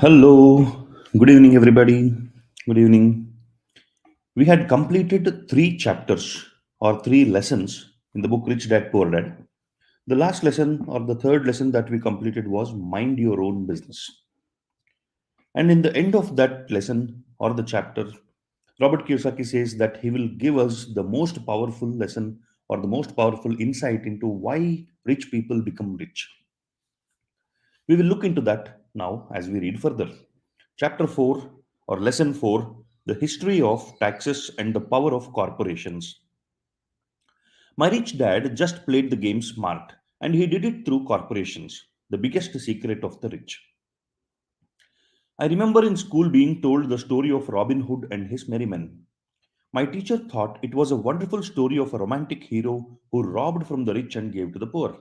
Hello, good evening, everybody. Good evening. We had completed three chapters or three lessons in the book Rich Dad Poor Dad. The last lesson or the third lesson that we completed was Mind Your Own Business. And in the end of that lesson or the chapter, Robert Kiyosaki says that he will give us the most powerful lesson or the most powerful insight into why rich people become rich. We will look into that now as we read further. Chapter 4 or Lesson 4, The History of Taxes and the Power of Corporations. My rich dad just played the game smart, and he did it through corporations, the biggest secret of the rich. I remember in school being told the story of Robin Hood and his merry men. My teacher thought it was a wonderful story of a romantic hero who robbed from the rich and gave to the poor.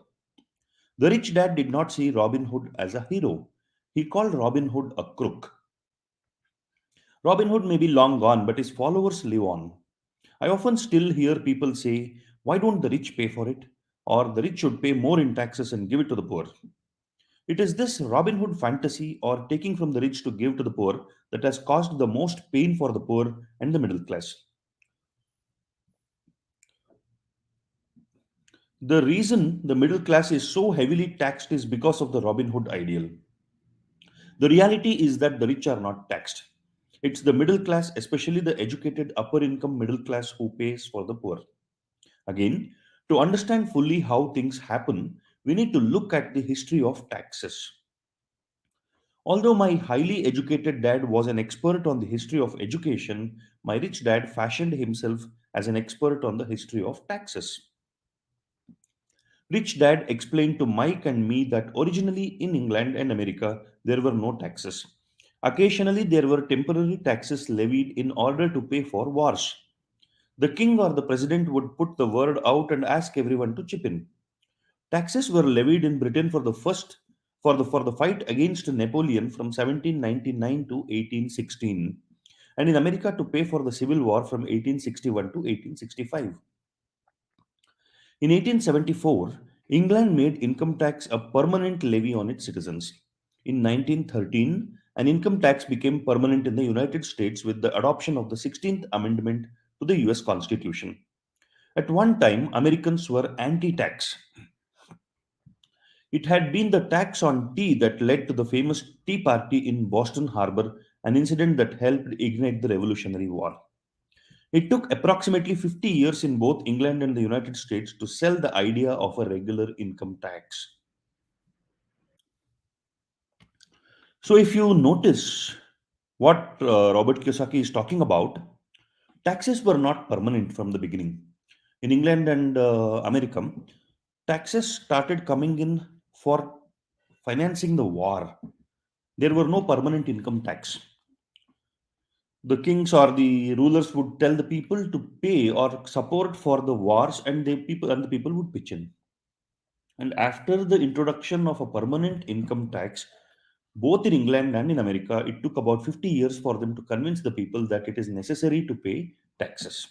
The rich dad did not see Robin Hood as a hero. He called Robin Hood a crook. Robin Hood may be long gone, but his followers live on. I often still hear people say, why don't the rich pay for it? Or the rich should pay more in taxes and give it to the poor. It is this Robin Hood fantasy or taking from the rich to give to the poor that has caused the most pain for the poor and the middle class. The reason the middle class is so heavily taxed is because of the Robin Hood ideal. The reality is that the rich are not taxed. It's the middle class, especially the educated upper income middle class, who pays for the poor. Again, to understand fully how things happen, we need to look at the history of taxes. Although my highly educated dad was an expert on the history of education, my rich dad fashioned himself as an expert on the history of taxes. Rich dad explained to Mike and me that originally in England and America there were no taxes. Occasionally there were temporary taxes levied in order to pay for wars. The king or the president would put the word out and ask everyone to chip in. Taxes were levied in Britain for the first for the fight against Napoleon from 1799 to 1816, and in America to pay for the Civil War from 1861 to 1865. In 1874, England made income tax a permanent levy on its citizens. In 1913, an income tax became permanent in the United States with the adoption of the 16th Amendment to the US Constitution. At one time, Americans were anti tax. It had been the tax on tea that led to the famous Tea Party in Boston Harbor, an incident that helped ignite the Revolutionary War. It took approximately 50 years in both England and the United States to sell the idea of a regular income tax. So, if you notice what Robert Kiyosaki is talking about, taxes were not permanent from the beginning. In England and America, taxes started coming in for financing the war. There were no permanent income tax. The kings or the rulers would tell the people to pay or support for the wars, and the people would pitch in. And after the introduction of a permanent income tax, both in England and in America, it took about 50 years for them to convince the people that it is necessary to pay taxes.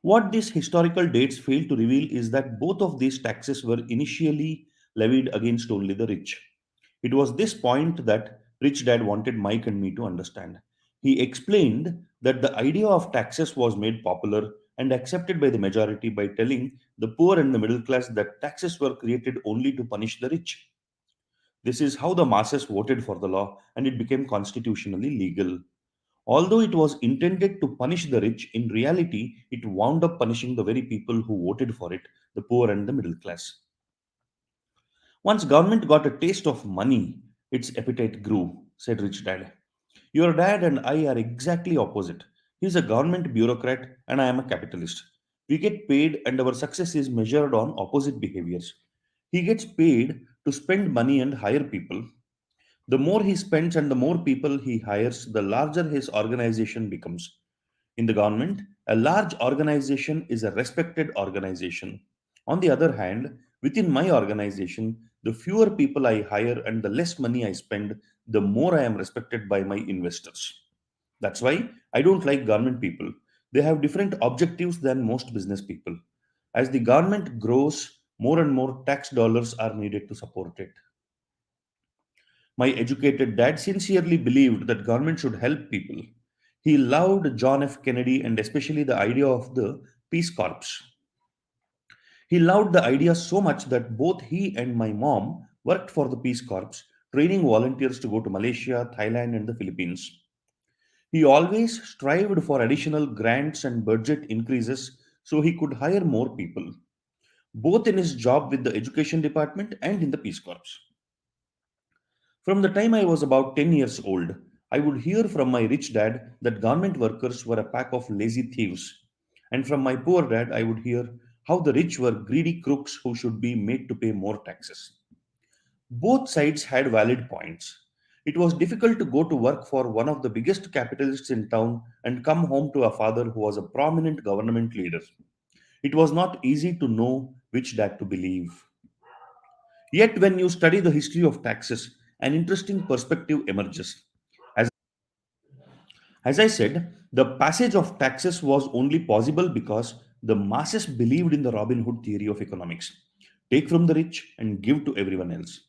What these historical dates fail to reveal is that both of these taxes were initially levied against only the rich. It was this point that Rich Dad wanted Mike and me to understand. He explained that the idea of taxes was made popular and accepted by the majority by telling the poor and the middle class that taxes were created only to punish the rich. This is how the masses voted for the law and it became constitutionally legal. Although it was intended to punish the rich, in reality, it wound up punishing the very people who voted for it, the poor and the middle class. Once government got a taste of money, its appetite grew, said Rich Dad. Your dad and I are exactly opposite. He's a government bureaucrat and I am a capitalist. We get paid and our success is measured on opposite behaviors. He gets paid to spend money and hire people. The more he spends and the more people he hires, the larger his organization becomes. In the government, a large organization is a respected organization. On the other hand, within my organization, the fewer people I hire and the less money I spend, the more I am respected by my investors. That's why I don't like government people. They have different objectives than most business people. As the government grows, more and more tax dollars are needed to support it. My educated dad sincerely believed that government should help people. He loved John F. Kennedy and especially the idea of the Peace Corps. He loved the idea so much that both he and my mom worked for the Peace Corps, training volunteers to go to Malaysia, Thailand, and the Philippines. He always strived for additional grants and budget increases so he could hire more people, both in his job with the education department and in the Peace Corps. From the time I was about 10 years old, I would hear from my rich dad that government workers were a pack of lazy thieves. And from my poor dad, I would hear how the rich were greedy crooks who should be made to pay more taxes. Both sides had valid points. It was difficult to go to work for one of the biggest capitalists in town and come home to a father who was a prominent government leader. It was not easy to know which dad to believe. Yet, when you study the history of taxes, an interesting perspective emerges. As, as I said, the passage of taxes was only possible because the masses believed in the Robin Hood theory of economics: take from the rich and give to everyone else.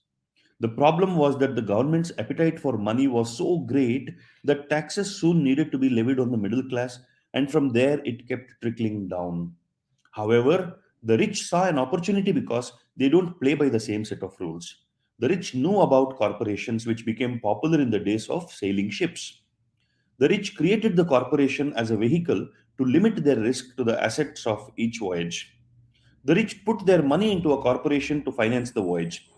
The problem was that the government's appetite for money was so great that taxes soon needed to be levied on the middle class, and from there it kept trickling down. However, the rich saw an opportunity because they don't play by the same set of rules. The rich knew about corporations which became popular in the days of sailing ships. The rich created the corporation as a vehicle to limit their risk to the assets of each voyage. The rich put their money into a corporation to finance the voyage.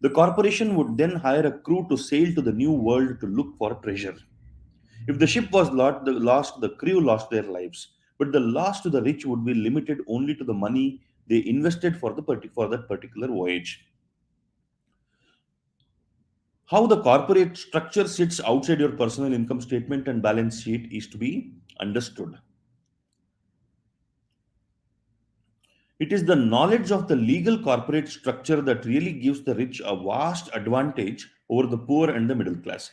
The corporation would then hire a crew to sail to the new world to look for treasure. If the ship was lost, the crew lost their lives. But the loss to the rich would be limited only to the money they invested for that particular voyage. How the corporate structure sits outside your personal income statement and balance sheet is to be understood. It is the knowledge of the legal corporate structure that really gives the rich a vast advantage over the poor and the middle class.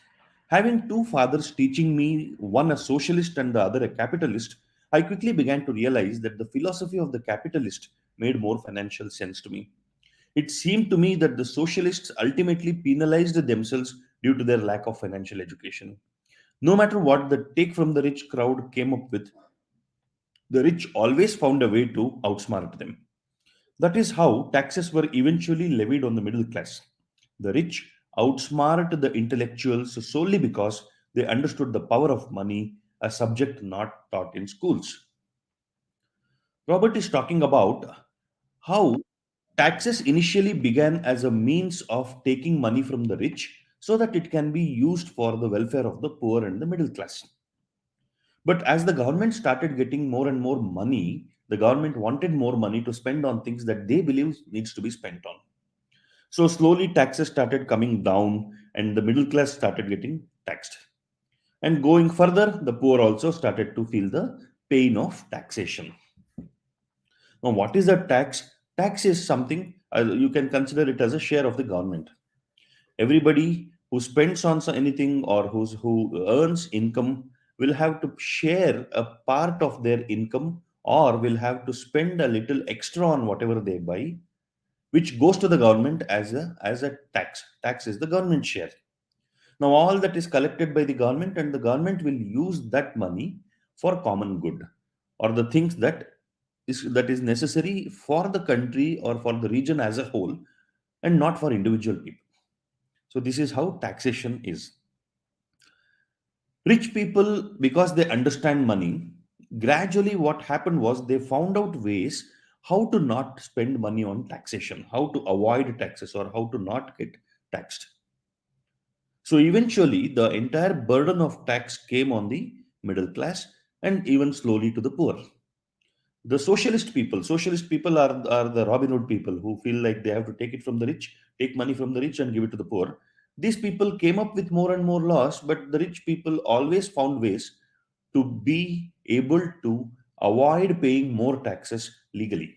Having two fathers teaching me, one a socialist and the other a capitalist, I quickly began to realize that the philosophy of the capitalist made more financial sense to me. It seemed to me that the socialists ultimately penalized themselves due to their lack of financial education. No matter what the take from the rich crowd came up with, the rich always found a way to outsmart them. That is how taxes were eventually levied on the middle class. The rich outsmarted the intellectuals solely because they understood the power of money, a subject not taught in schools. Robert is talking about how taxes initially began as a means of taking money from the rich so that it can be used for the welfare of the poor and the middle class. But as the government started getting more and more money, the government wanted more money to spend on things that they believe needs to be spent on. So slowly taxes started coming down and the middle class started getting taxed. And going further, the poor also started to feel the pain of taxation. Now, what is a tax? Tax is something you can consider it as a share of the government. Everybody who spends on anything or who earns income will have to share a part of their income or will have to spend a little extra on whatever they buy, which goes to the government as a tax. Tax is the government share. Now all that is collected by the government and the government will use that money for common good or the things that is necessary for the country or for the region as a whole and not for individual people. So this is how taxation is. Rich people, because they understand money, gradually what happened was they found out ways how to not spend money on taxation, how to avoid taxes, or how to not get taxed. So eventually, the entire burden of tax came on the middle class and even slowly to the poor. The socialist people are the Robin Hood people who feel like they have to take it from the rich, take money from the rich and give it to the poor. These people came up with more and more laws, but the rich people always found ways to be able to avoid paying more taxes legally.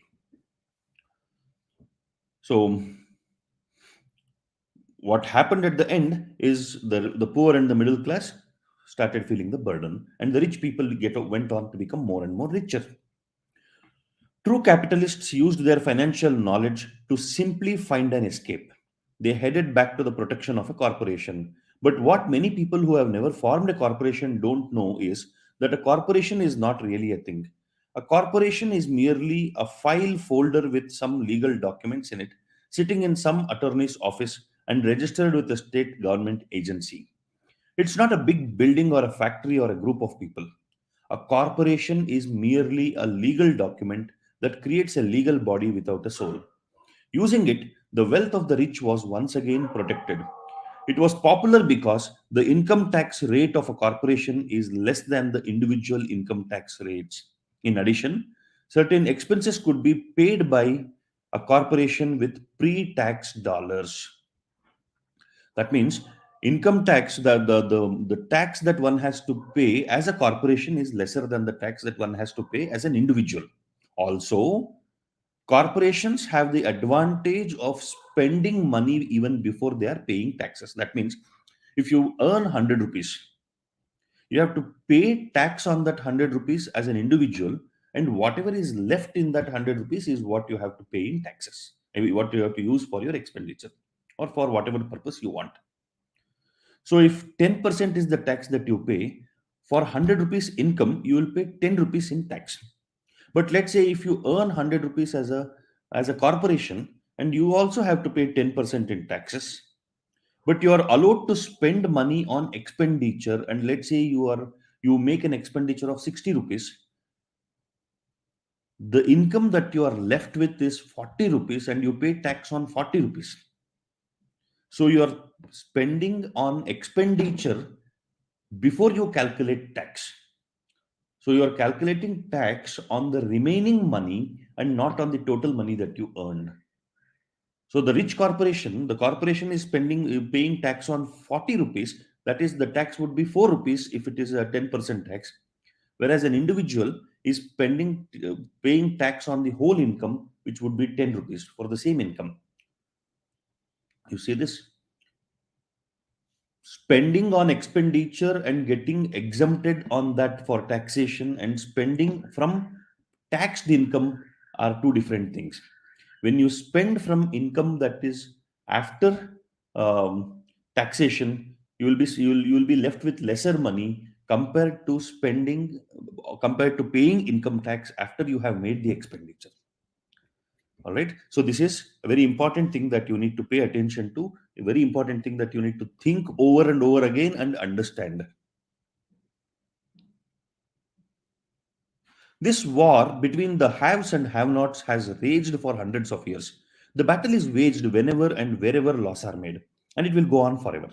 So what happened at the end is the poor and the middle class started feeling the burden, and the rich people went on to become more and more richer. True capitalists used their financial knowledge to simply find an escape. They headed back to the protection of a corporation. But what many people who have never formed a corporation don't know is that a corporation is not really a thing. A corporation is merely a file folder with some legal documents in it, sitting in some attorney's office and registered with a state government agency. It's not a big building or a factory or a group of people. A corporation is merely a legal document that creates a legal body without a soul. Using it, the wealth of the rich was once again protected. It was popular because the income tax rate of a corporation is less than the individual income tax rates. In addition, certain expenses could be paid by a corporation with pre tax dollars. That means income tax, the tax that one has to pay as a corporation is lesser than the tax that one has to pay as an individual. Also, corporations have the advantage of spending money even before they are paying taxes. That means if you earn 100 rupees, you have to pay tax on that 100 rupees as an individual, and whatever is left in that 100 rupees is what you have to pay in taxes. Maybe what you have to use for your expenditure or for whatever purpose you want. So if 10% is the tax that you pay, for 100 rupees income, you will pay 10 rupees in tax. But let's say if you earn 100 rupees as a corporation and you also have to pay 10% in taxes, but you are allowed to spend money on expenditure, and let's say you make an expenditure of 60 rupees, the income that you are left with is 40 rupees and you pay tax on 40 rupees. So you are spending on expenditure before you calculate tax. So you are calculating tax on the remaining money and not on the total money that you earned. So the rich corporation, the corporation is paying tax on 40 rupees. That is, the tax would be 4 rupees if it is a 10% tax. Whereas an individual is paying tax on the whole income, which would be 10 rupees for the same income. You see this? Spending on expenditure and getting exempted on that for taxation and spending from taxed income are two different things. When you spend from income that is after taxation, you will be left with lesser money compared to paying income tax after you have made the expenditure. All right, so this is a very important thing that you need to pay attention to, a very important thing that you need to think over and over again and understand. This war between the haves and have nots has raged for hundreds of years. The battle is waged whenever and wherever laws are made, and it will go on forever.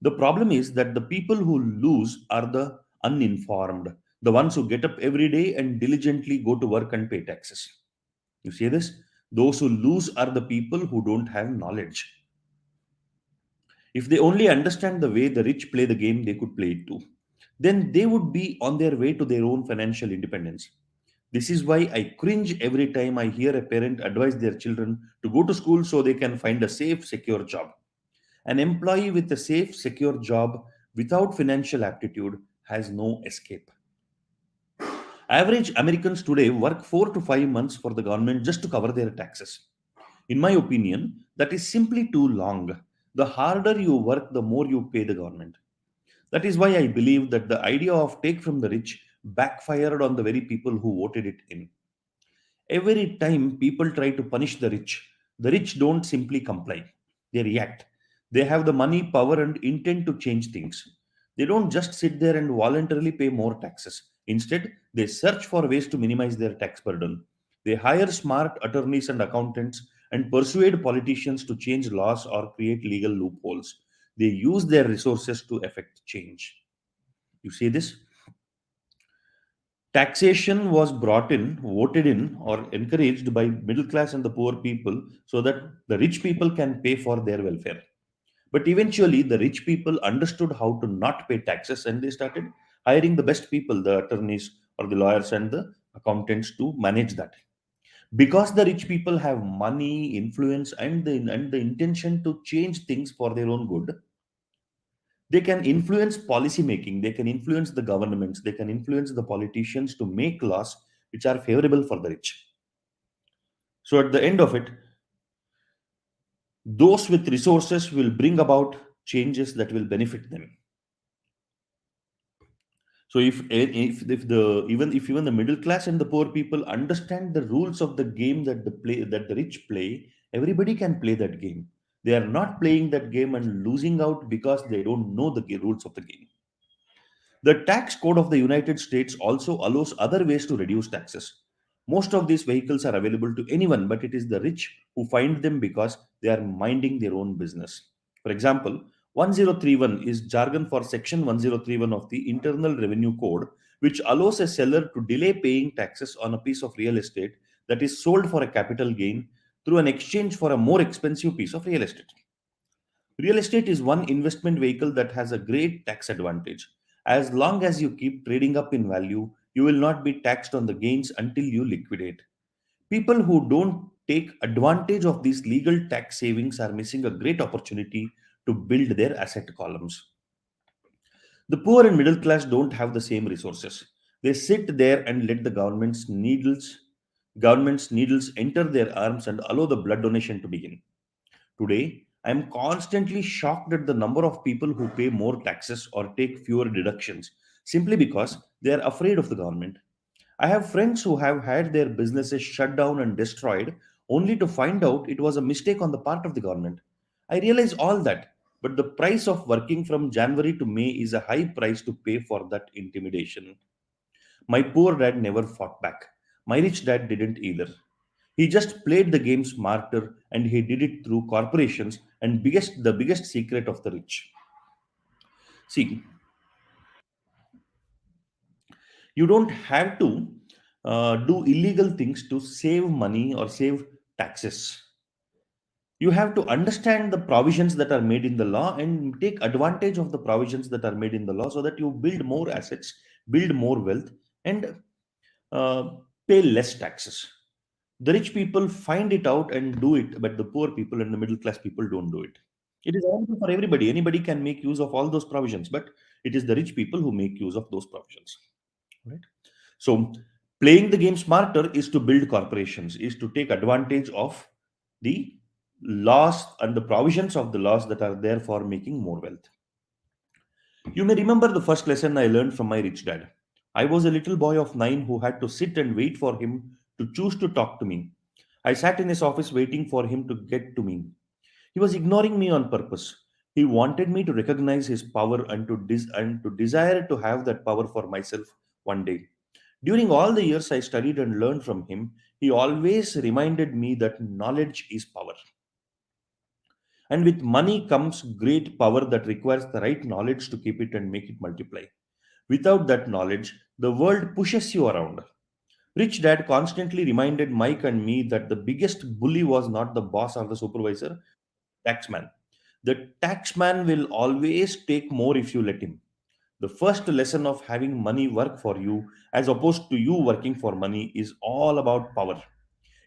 The problem is that the people who lose are the uninformed, the ones who get up every day and diligently go to work and pay taxes. You see this? Those who lose are the people who don't have knowledge. If they only understand the way the rich play the game, they could play it too. Then they would be on their way to their own financial independence. This is why I cringe every time I hear a parent advise their children to go to school so they can find a safe, secure job. An employee with a safe, secure job without financial aptitude has no escape. Average Americans today work 4 to 5 months for the government just to cover their taxes. In my opinion, that is simply too long. The harder you work, the more you pay the government. That is why I believe that the idea of take from the rich backfired on the very people who voted it in. Every time people try to punish the rich don't simply comply. They react. They have the money, power, and intent to change things. They don't just sit there and voluntarily pay more taxes. Instead, they search for ways to minimize their tax burden. They hire smart attorneys and accountants and persuade politicians to change laws or create legal loopholes. They use their resources to effect change. You see this? Taxation was brought in, voted in, or encouraged by middle class and the poor people so that the rich people can pay for their welfare. But eventually, the rich people understood how to not pay taxes and they started hiring the best people, the attorneys or the lawyers and the accountants to manage that. Because the rich people have money, influence, and the intention to change things for their own good, they can influence policy making, they can influence the governments, they can influence the politicians to make laws which are favorable for the rich. So at the end of it, Those with resources will bring about changes that will benefit them. So if the even the middle class and the poor people understand the rules of the game that the rich play, everybody can play that game. They are not playing that game and losing out because they don't know the rules of the game. The tax code of the United States also allows other ways to reduce taxes. Most of these vehicles are available to anyone, but it is the rich who find them because they are minding their own business. For example, 1031 is jargon for Section 1031 of the Internal Revenue Code, which allows a seller to delay paying taxes on a piece of real estate that is sold for a capital gain through an exchange for a more expensive piece of real estate. Real estate is one investment vehicle that has a great tax advantage. As long as you keep trading up in value, you will not be taxed on the gains until you liquidate. People who don't take advantage of these legal tax savings are missing a great opportunity to build their asset columns. The poor and middle class don't have the same resources. They sit there and let the government's needles enter their arms and allow the blood donation to begin. Today, I am constantly shocked at the number of people who pay more taxes or take fewer deductions simply because they are afraid of the government. I have friends who have had their businesses shut down and destroyed only to find out it was a mistake on the part of the government. I realize all that, but the price of working from January to May is a high price to pay for that intimidation. My poor dad never fought back. My rich dad didn't either. He just played the game smarter and he did it through corporations and the biggest secret of the rich. See, you don't have to do illegal things to save money or save taxes. You have to understand the provisions that are made in the law and take advantage of the provisions that are made in the law so that you build more assets, build more wealth, and uh, pay less taxes. The rich people find it out and do it, but the poor people and the middle class people don't do it. It is available for everybody. Anybody can make use of all those provisions, but it is the rich people who make use of those provisions. Right? So, playing the game smarter is to build corporations, is to take advantage of the laws and the provisions of the laws that are there for making more wealth. You may remember the first lesson I learned from my rich dad. I was a little boy of 9 who had to sit and wait for him to choose to talk to me. I sat in his office waiting for him to get to me. He was ignoring me on purpose. He wanted me to recognize his power and to desire to have that power for myself one day. During all the years I studied and learned from him, he always reminded me that knowledge is power. And with money comes great power that requires the right knowledge to keep it and make it multiply. Without that knowledge, the world pushes you around. Rich Dad constantly reminded Mike and me that the biggest bully was not the boss or the supervisor, taxman. The taxman will always take more if you let him. The first lesson of having money work for you, as opposed to you working for money, is all about power.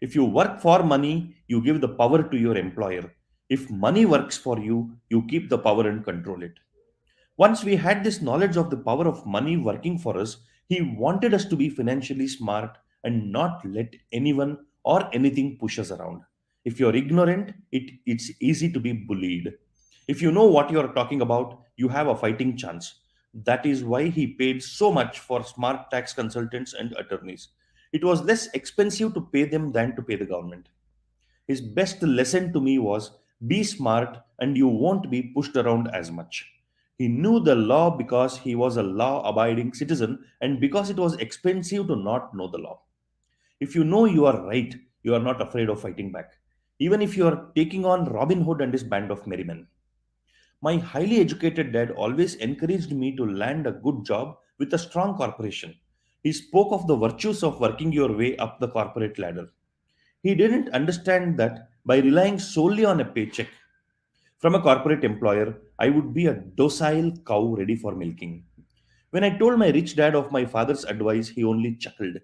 If you work for money, you give the power to your employer. If money works for you, you keep the power and control it. Once we had this knowledge of the power of money working for us, he wanted us to be financially smart and not let anyone or anything push us around. If you're ignorant, it's easy to be bullied. If you know what you're talking about, you have a fighting chance. That is why he paid so much for smart tax consultants and attorneys. It was less expensive to pay them than to pay the government. His best lesson to me was be smart and you won't be pushed around as much. He knew the law because he was a law abiding citizen and because it was expensive to not know the law. If you know you are right, you are not afraid of fighting back. Even if you are taking on Robin Hood and his band of merry men. My highly educated dad always encouraged me to land a good job with a strong corporation. He spoke of the virtues of working your way up the corporate ladder. He didn't understand that by relying solely on a paycheck from a corporate employer, I would be a docile cow ready for milking. When I told my rich dad of my father's advice, he only chuckled.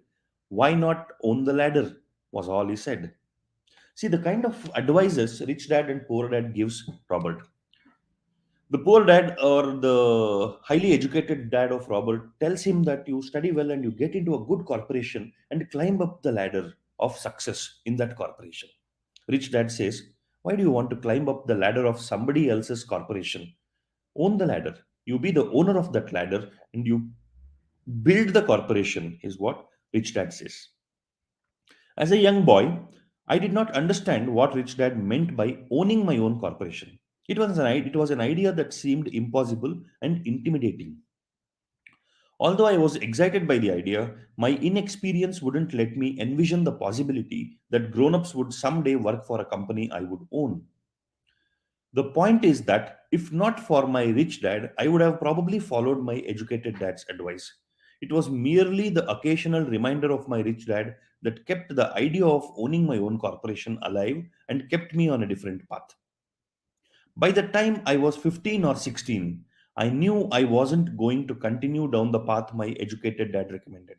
Why not own the ladder? Was all he said. See, the kind of advices rich dad and poor dad gives Robert. The poor dad or the highly educated dad of Robert tells him that you study well and you get into a good corporation and climb up the ladder of success in that corporation. Rich dad says, Why do you want to climb up the ladder of somebody else's corporation? Own the ladder. You be the owner of that ladder and you build the corporation, is what Rich Dad says. As a young boy, I did not understand what Rich Dad meant by owning my own corporation. It was an idea that seemed impossible and intimidating. Although I was excited by the idea, my inexperience wouldn't let me envision the possibility that grown ups would someday work for a company I would own. The point is that if not for my rich dad, I would have probably followed my educated dad's advice. It was merely the occasional reminder of my rich dad that kept the idea of owning my own corporation alive and kept me on a different path. By the time I was 15 or 16, I knew I wasn't going to continue down the path my educated dad recommended.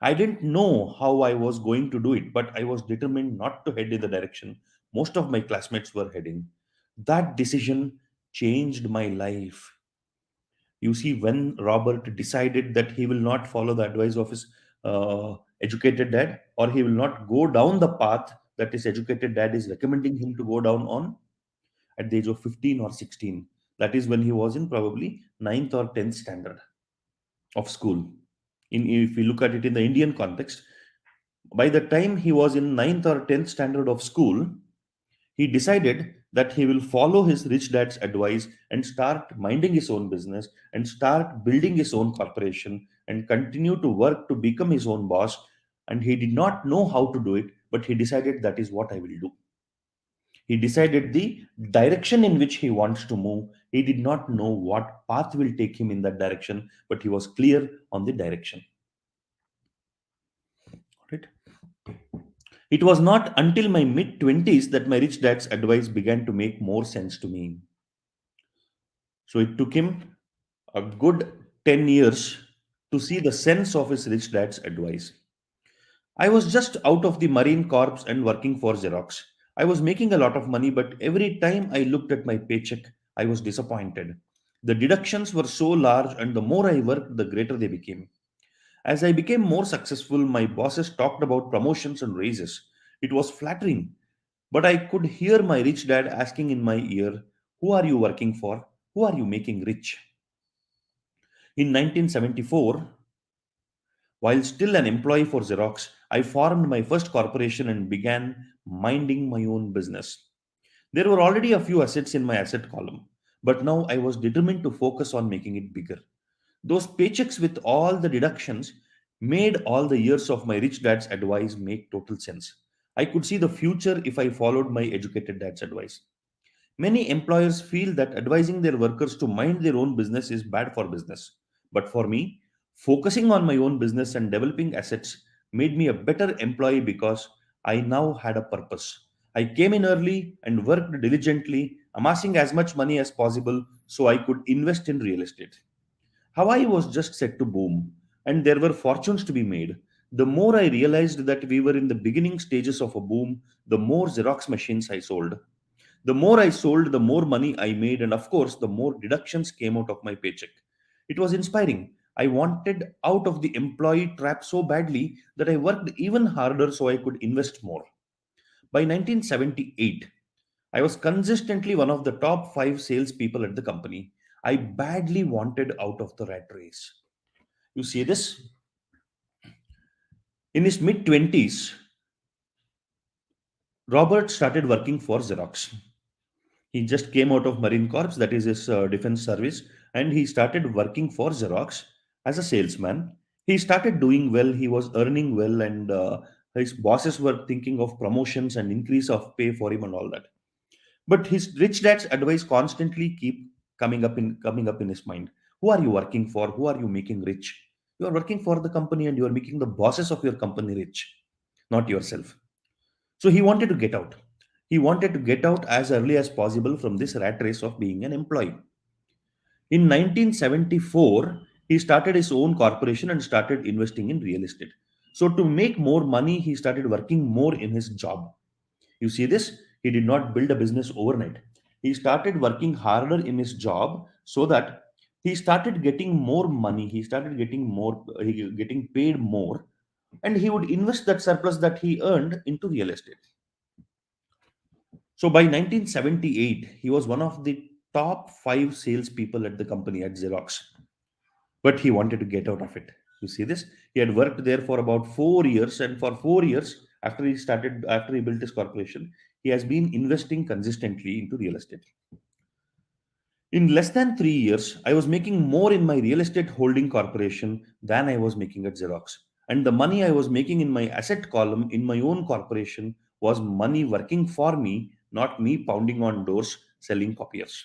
I didn't know how I was going to do it, but I was determined not to head in the direction most of my classmates were heading. That decision changed my life. You see, when Robert decided that he will not follow the advice of his educated dad, or he will not go down the path that his educated dad is recommending him to go down on at the age of 15 or 16, that is when he was in probably ninth or 10th standard of school. If we look at it in the Indian context, by the time he was in ninth or 10th standard of school, he decided that he will follow his rich dad's advice and start minding his own business and start building his own corporation and continue to work to become his own boss. And he did not know how to do it, but he decided that is what I will do. He decided the direction in which he wants to move. He did not know what path will take him in that direction, but he was clear on the direction. Right? It was not until my mid 20s that my rich dad's advice began to make more sense to me. So it took him a good 10 years to see the sense of his rich dad's advice. I was just out of the Marine Corps and working for Xerox. I was making a lot of money, but every time I looked at my paycheck, I was disappointed. The deductions were so large, and the more I worked, the greater they became. As I became more successful, my bosses talked about promotions and raises. It was flattering, but I could hear my rich dad asking in my ear, "Who are you working for? Who are you making rich?" In 1974, while still an employee for Xerox, I formed my first corporation and began minding my own business. There were already a few assets in my asset column, but now I was determined to focus on making it bigger. Those paychecks with all the deductions made all the years of my rich dad's advice make total sense. I could see the future if I followed my educated dad's advice. Many employers feel that advising their workers to mind their own business is bad for business. But for me, focusing on my own business and developing assets made me a better employee because I now had a purpose. I came in early and worked diligently, amassing as much money as possible so I could invest in real estate. Hawaii was just set to boom, and there were fortunes to be made. The more I realized that we were in the beginning stages of a boom, the more Xerox machines I sold. The more I sold, the more money I made, and of course, the more deductions came out of my paycheck. It was inspiring. I wanted out of the employee trap so badly that I worked even harder so I could invest more. By 1978, I was consistently one of the top five salespeople at the company. I badly wanted out of the rat race. You see this? In his mid 20s, Robert started working for Xerox. He just came out of Marine Corps, that is his defense service, and he started working for Xerox as a salesman. He started doing well, he was earning well, and his bosses were thinking of promotions and increase of pay for him and all that. But his rich dad's advice constantly keep coming up in his mind. Who are you working for? Who are you making rich? You are working for the company and you are making the bosses of your company rich, not yourself. So he wanted to get out. He wanted to get out as early as possible from this rat race of being an employee. In 1974, he started his own corporation and started investing in real estate. So, to make more money, he started working more in his job. You see this? He did not build a business overnight. He started working harder in his job so that he started getting more money. He started getting paid more, and he would invest that surplus that he earned into real estate. So by 1978, he was one of the top five salespeople at the company at Xerox, but he wanted to get out of it. You see this? He had worked there for about 4 years, and for 4 years after he built his corporation, he has been investing consistently into real estate. In less than 3 years, I was making more in my real estate holding corporation than I was making at Xerox. And the money I was making in my asset column in my own corporation was money working for me, not me pounding on doors selling copiers.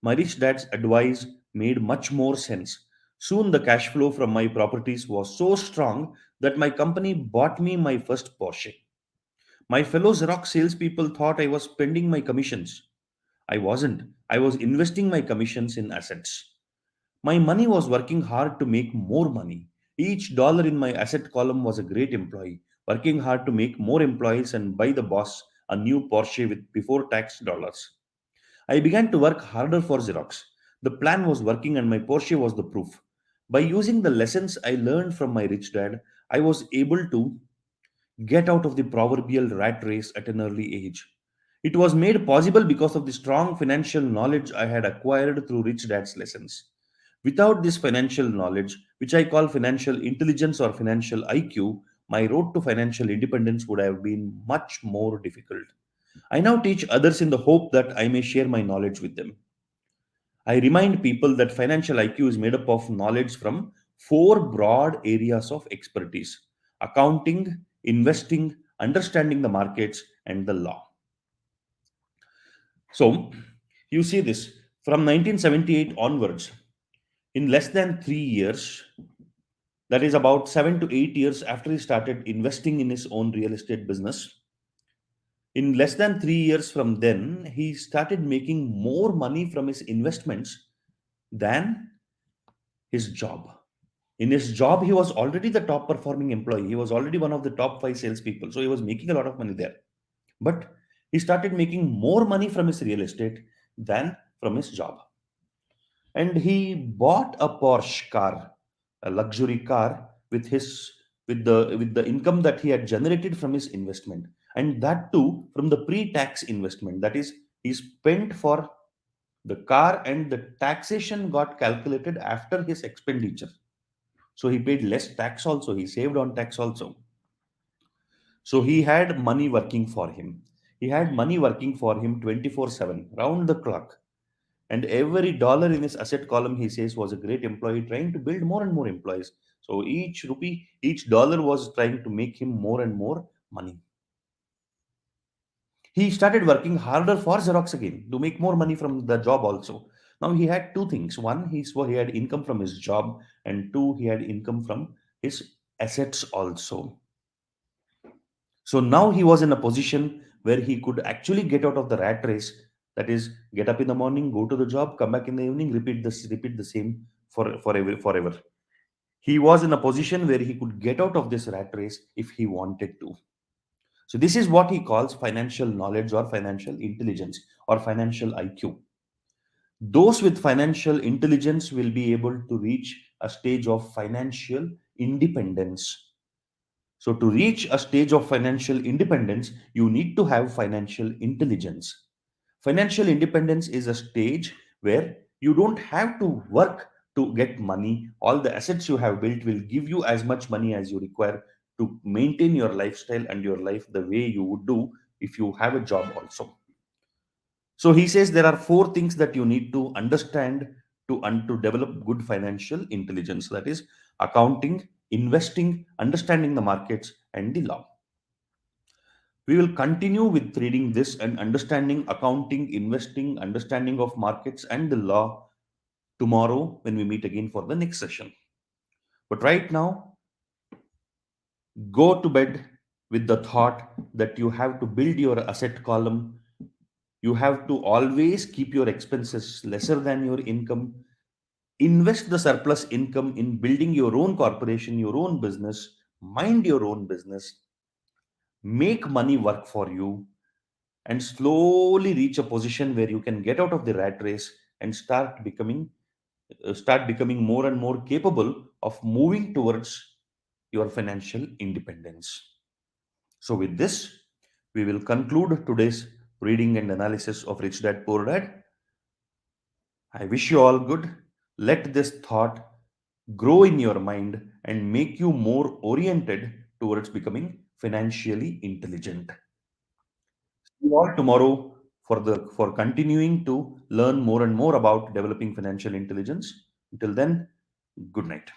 My rich dad's advice made much more sense. Soon the cash flow from my properties was so strong that my company bought me my first Porsche. My fellow Xerox salespeople thought I was spending my commissions. I wasn't. I was investing my commissions in assets. My money was working hard to make more money. Each dollar in my asset column was a great employee, working hard to make more employees and buy the boss a new Porsche with before tax dollars. I began to work harder for Xerox. The plan was working and my Porsche was the proof. By using the lessons I learned from my rich dad, I was able to get out of the proverbial rat race at an early age. It was made possible because of the strong financial knowledge I had acquired through Rich Dad's lessons. Without this financial knowledge, which I call financial intelligence or financial IQ, my road to financial independence would have been much more difficult. I now teach others in the hope that I may share my knowledge with them. I remind people that financial IQ is made up of knowledge from four broad areas of expertise: accounting, investing, understanding the markets, and the law. So, you see this from 1978 onwards, in less than 3 years, that is about 7 to 8 years after he started investing in his own real estate business, in less than 3 years from then, he started making more money from his investments than his job. In his job, he was already the top performing employee. He was already one of the top five salespeople. So he was making a lot of money there. But he started making more money from his real estate than from his job. And he bought a Porsche car, a luxury car, with the income that he had generated from his investment. And that too from the pre-tax investment. That is, he spent for the car and the taxation got calculated after his expenditure. So he paid less tax also. He saved on tax also. So he had money working for him. He had money working for him 24/7, round the clock. And every dollar in his asset column, he says, was a great employee trying to build more and more employees. So each rupee, each dollar was trying to make him more and more money. He started working harder for Xerox again to make more money from the job also. Now he had two things. One, he had income from his job, and two, he had income from his assets also. So now he was in a position where he could actually get out of the rat race. That is, get up in the morning, go to the job, come back in the evening, repeat the same forever. He was in a position where he could get out of this rat race if he wanted to. So this is what he calls financial knowledge or financial intelligence or financial IQ. Those with financial intelligence will be able to reach a stage of financial independence. So, to reach a stage of financial independence, you need to have financial intelligence. Financial independence is a stage where you don't have to work to get money. All the assets you have built will give you as much money as you require to maintain your lifestyle and your life the way you would do if you have a job also. So he says there are four things that you need to understand to develop good financial intelligence. That is accounting, investing, understanding the markets, and the law. We will continue with reading this and understanding accounting, investing, understanding of markets, and the law tomorrow when we meet again for the next session. But right now, go to bed with the thought that you have to build your asset column. You have to always keep your expenses lesser than your income. Invest the surplus income in building your own corporation, your own business, mind your own business, make money work for you, and slowly reach a position where you can get out of the rat race and start becoming more and more capable of moving towards your financial independence. So with this, we will conclude today's reading and analysis of Rich Dad Poor Dad. I wish you all good. Let this thought grow in your mind and make you more oriented towards becoming financially intelligent. See you all tomorrow for continuing to learn more and more about developing financial intelligence. Until then, good night.